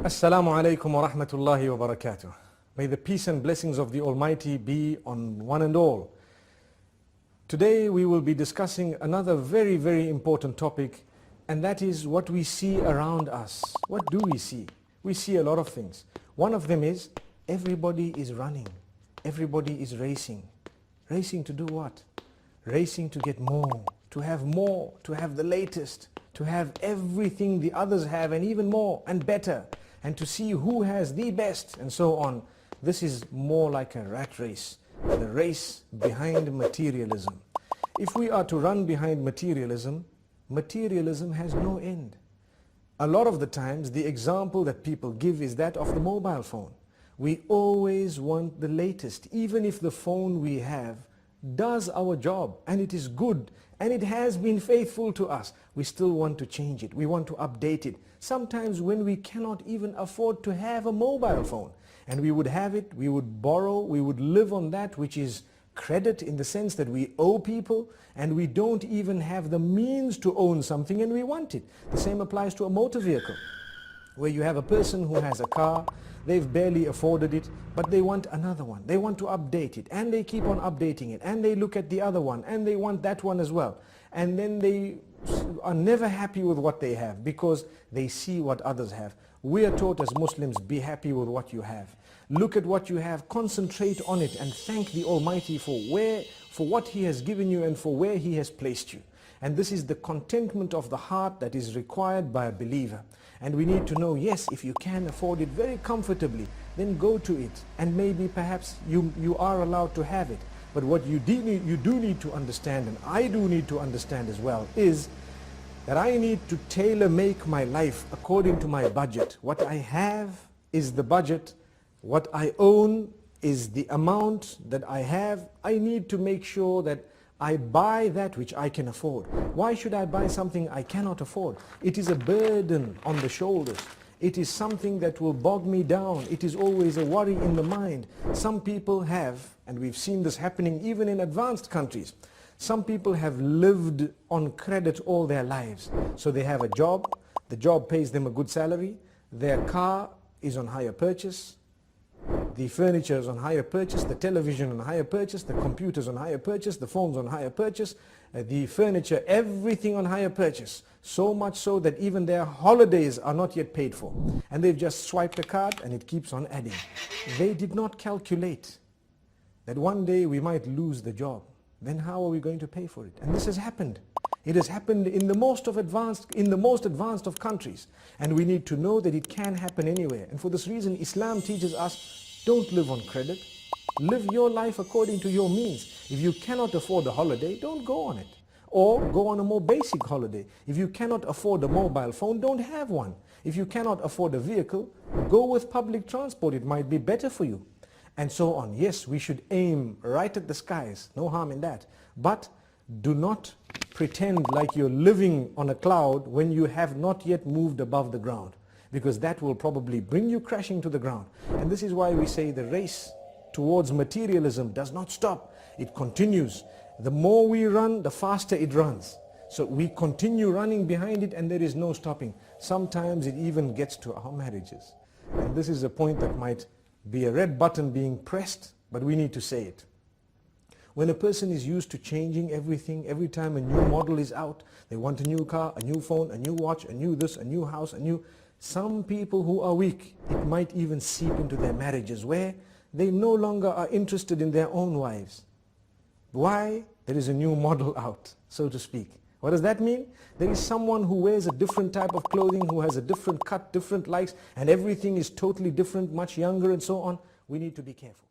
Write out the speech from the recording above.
Assalamu alaikum wa rahmatullahi wa barakatuh. May the peace and blessings of the Almighty be on one and all. Today we will be discussing another very, very important topic, and that is what we see around us. What do we see? We see a lot of things. One of them is everybody is running. Everybody is racing. Racing to do what? Racing to get more, to have the latest, to have everything the others have and even more and better, and to see who has the best and so on. This is more like a rat race, the race behind materialism. If we are to run behind materialism, materialism has no end. A lot of the times the example that people give is that of the mobile phone. We always want the latest, even if the phone we have does our job and it is good and it has been faithful to us, we still want to change it. We want to update it. Sometimes when we cannot even afford to have a mobile phone and we would have it, we would borrow, we would live on that which is credit, in the sense that we owe people and we don't even have the means to own something and we want it. The same applies to a motor vehicle, where you have a person who has a car, they've barely afforded it, but they want another one. They want to update it, and they keep on updating it, and they look at the other one, and they want that one as well. And then they are never happy with what they have because they see what others have. We are taught as Muslims, be happy with what you have. Look at what you have, concentrate on it, and thank the Almighty for what He has given you and for where He has placed you. And this is the contentment of the heart that is required by a believer. And we need to know, yes, if you can afford it very comfortably, then go to it. And maybe perhaps you are allowed to have it. But what you do need to understand, and I do need to understand as well, is that I need to tailor-make my life according to my budget. What I have is the budget. What I own is the amount that I have. I need to make sure that I buy that which I can afford. Why should I buy something I cannot afford? It is a burden on the shoulders. It is something that will bog me down. It is always a worry in the mind. Some people have, and we've seen this happening even in advanced countries, some people have lived on credit all their lives. So they have a job, the job pays them a good salary, their car is on hire purchase, the furniture is on hire purchase, the television on hire purchase, the computers on hire purchase, the phones on hire purchase, the furniture, everything on hire purchase. So much so that even their holidays are not yet paid for. And they've just swiped a card and it keeps on adding. They did not calculate that one day we might lose the job. Then how are we going to pay for it? And this has happened. It has happened in the most advanced of countries. And we need to know that it can happen anywhere. And for this reason, Islam teaches us, don't live on credit. Live your life according to your means. If you cannot afford a holiday, don't go on it. Or go on a more basic holiday. If you cannot afford a mobile phone, don't have one. If you cannot afford a vehicle, go with public transport. It might be better for you. And so on. Yes, we should aim right at the skies. No harm in that. But do not pretend like you're living on a cloud when you have not yet moved above the ground, because that will probably bring you crashing to the ground. And this is why we say the race towards materialism does not stop. It continues. The more we run, the faster it runs. So we continue running behind it and there is no stopping. Sometimes it even gets to our marriages. And this is a point that might be a red button being pressed, but we need to say it. When a person is used to changing everything, every time a new model is out, they want a new car, a new phone, a new watch, a new this, a new house, some people who are weak, it might even seep into their marriages where they no longer are interested in their own wives. Why? There is a new model out, so to speak. What does that mean? There is someone who wears a different type of clothing, who has a different cut, different likes, and everything is totally different, much younger and so on. We need to be careful.